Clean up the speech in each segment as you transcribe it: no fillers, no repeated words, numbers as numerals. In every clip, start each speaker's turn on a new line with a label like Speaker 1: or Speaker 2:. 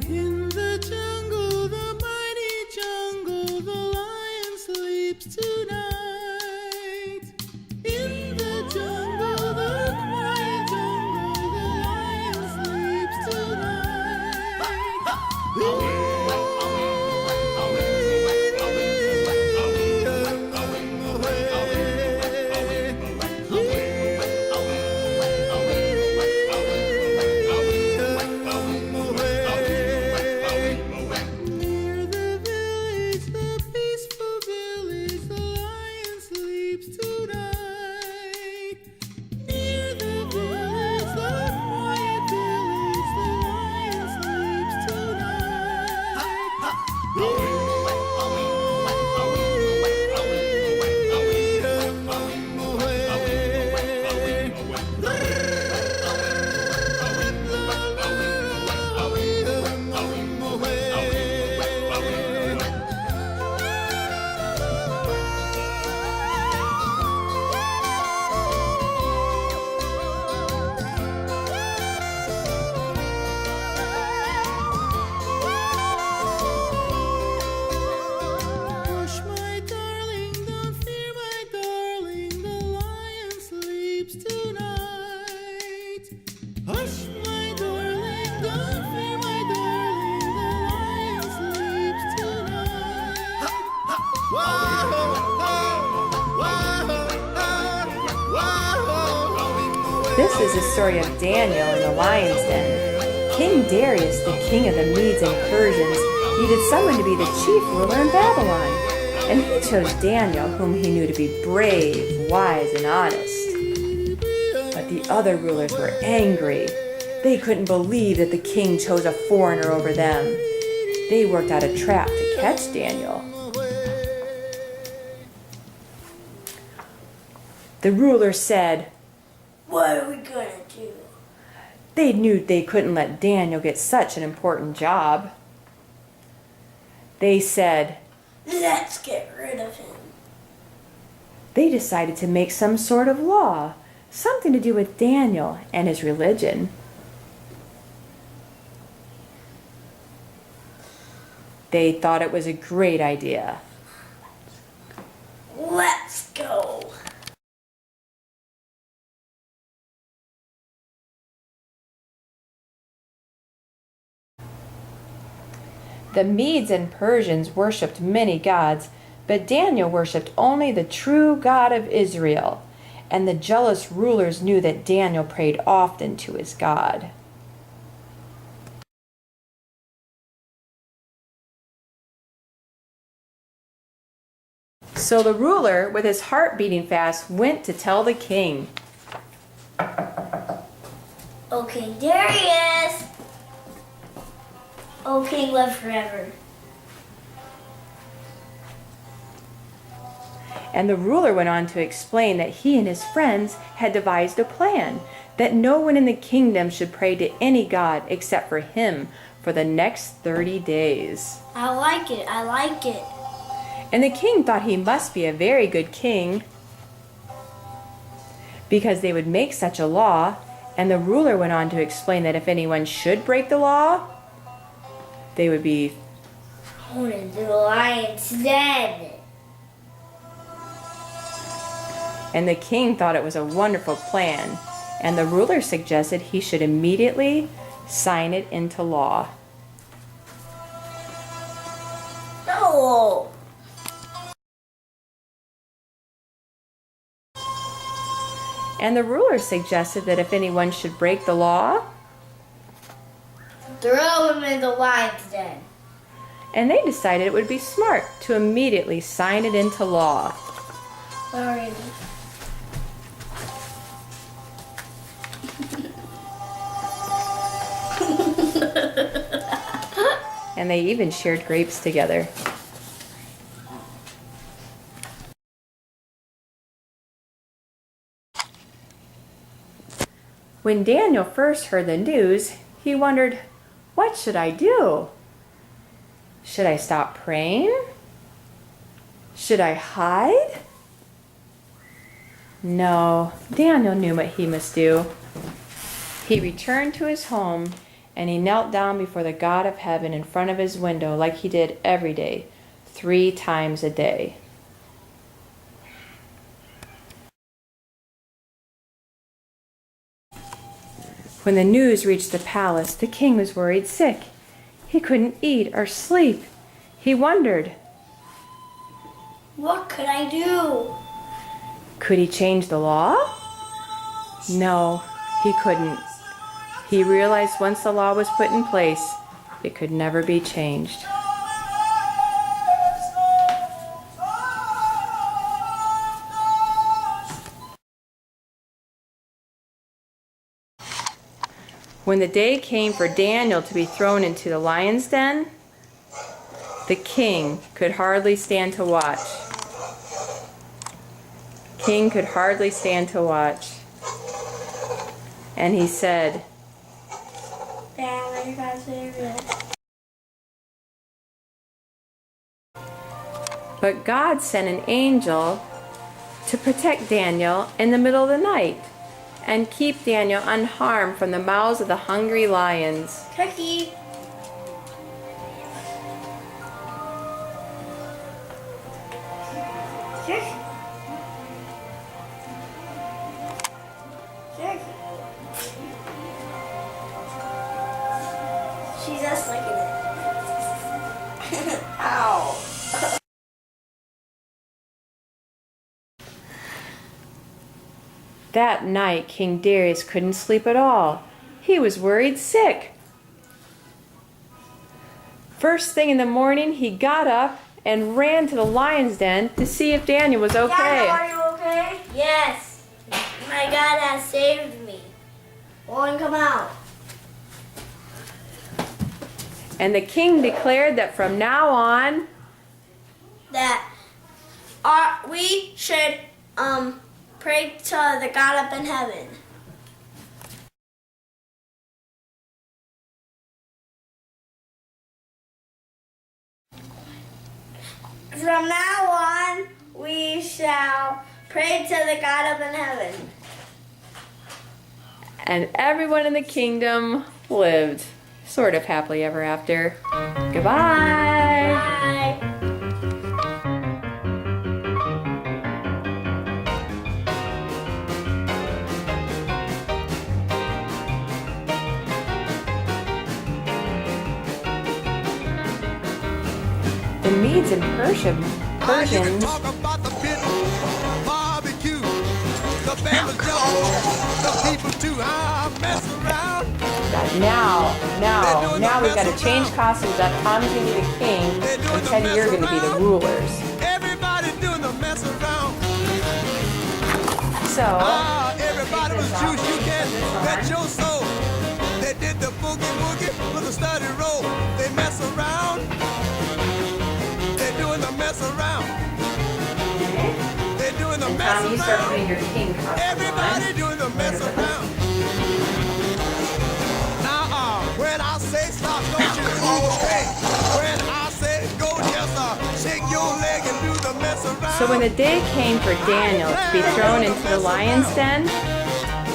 Speaker 1: In the jungle, the mighty jungle, the lion sleeps tonight. In the jungle, the quiet jungle, the lion sleeps tonight. Near the village, the peaceful village, the lion sleeps tonight. Near the village, the quiet village, the lion sleeps Hush, my darling, don't fear, my darling, the lion sleeps tonight. Hush, my darling, don't fear, my darling, the lion sleeps tonight.
Speaker 2: This is the story of Daniel in the lion's den. King Darius, the king of the Medes and Persians, needed someone to be the chief ruler in Babylon. And he chose Daniel, whom he knew to be brave, wise, and honest. But the other rulers were angry. They couldn't believe that the king chose a foreigner over them. They worked out a trap to catch Daniel. The ruler said,
Speaker 3: "What are we gonna do?"
Speaker 2: they knew they couldn't let Daniel get such an important job. They said,
Speaker 3: "Let's get rid of him."
Speaker 2: they decided to make some sort of law, something to do with Daniel and his religion. They thought it was a great idea.
Speaker 3: Let's go.
Speaker 2: The Medes and Persians worshipped many gods, but Daniel worshipped only the true God of Israel, and the jealous rulers knew that Daniel prayed often to his God. So the ruler, with his heart beating fast, went to tell the king.
Speaker 3: "O King Darius! O King, live forever."
Speaker 2: And the ruler went on to explain that he and his friends had devised a plan, that no one in the kingdom should pray to any god except for him for the next 30 days.
Speaker 3: I like it. I like it.
Speaker 2: And the king thought he must be a very good king because they would make such a law. And the ruler went on to explain that if anyone should break the law, they would be
Speaker 3: thrown into the lion's den.
Speaker 2: And the king thought it was a wonderful plan, and the ruler suggested he should immediately sign it into law.
Speaker 3: No.
Speaker 2: And the ruler suggested that if anyone should break the law,
Speaker 3: Throw him in the lion's den.
Speaker 2: and they decided it would be smart to immediately sign it into law.
Speaker 3: Sorry.
Speaker 2: and they even shared grapes together. When Daniel first heard the news, he wondered, what should I do? Should I stop praying? Should I hide? No, Daniel knew what he must do. He returned to his home and he knelt down before the God of heaven in front of his window like he did every day, 3 times a day. When the news reached the palace, the king was worried sick. He couldn't eat or sleep. He wondered,
Speaker 3: What could I do?
Speaker 2: could he change the law? No, he couldn't. He realized once the law was put in place, it could never be changed. When the day came for Daniel to be thrown into the lion's den, the king could hardly stand to watch. King could hardly stand to watch. And he said,
Speaker 3: Dad, you guys favorite.
Speaker 2: but God sent an angel to protect Daniel in the middle of the night and keep Daniel unharmed from the mouths of the hungry lions.
Speaker 3: Cookie. Sure. Sure. She's just licking it. Ow.
Speaker 2: That night, King Darius couldn't sleep at all. He was worried sick. First thing in the morning, he got up and ran to the lion's den to see if Daniel was okay.
Speaker 3: Dad, are you okay? Yes. My God has saved me. Won't come out.
Speaker 2: And the king declared that from now on,
Speaker 3: That we should pray to the God up in heaven. From now on, we shall pray to the God up in heaven.
Speaker 2: and everyone in the kingdom lived sort of happily ever after. Goodbye!
Speaker 3: Bye.
Speaker 2: The Medes and Persians
Speaker 1: Talk about the pit, barbecue, the family jump, the people too. I mess around.
Speaker 2: now we've got to change costumes. That Tommy's gonna be the king, and Teddy, you're gonna be the rulers.
Speaker 1: Everybody doing the mess around.
Speaker 2: So
Speaker 1: Everybody was juice. You can bet your soul. They did the boogie woogie with a study roll. They mess around. They're doing the mess around. They're doing the mess
Speaker 2: Tommy, you start
Speaker 1: around.
Speaker 2: putting your king costume
Speaker 1: Everybody
Speaker 2: on.
Speaker 1: doing the mess around. Now, when I say stop, don't you overthink. When I say go, just shake your leg and do the mess around.
Speaker 2: So when the day came for Daniel to be thrown into the lion's den,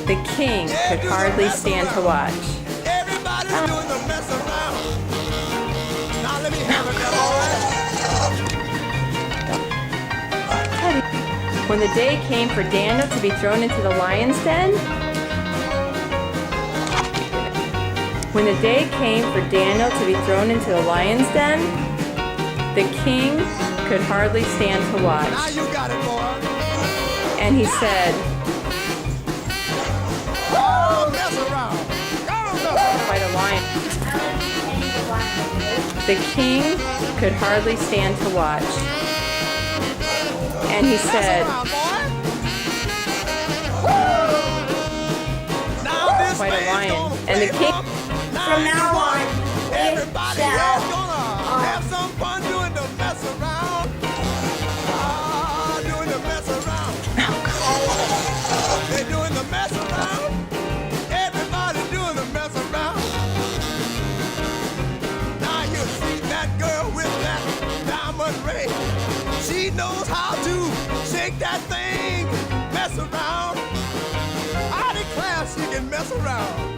Speaker 2: the king could hardly stand to watch.
Speaker 1: Everybody's doing the mess around. Now let me have it, all right?
Speaker 2: When the day came for Daniel to be thrown into the lion's den, when the day came for Daniel to be thrown into the lion's den, the king could hardly stand to
Speaker 1: Now
Speaker 2: watch.
Speaker 1: you got it, boy.
Speaker 2: And he said,
Speaker 1: Oh, mess around. Go, go.
Speaker 2: quite a lion. The king could hardly stand to watch. And he said, quite a lion. And the king
Speaker 3: From now on, we shall
Speaker 1: around. I declare she can mess around.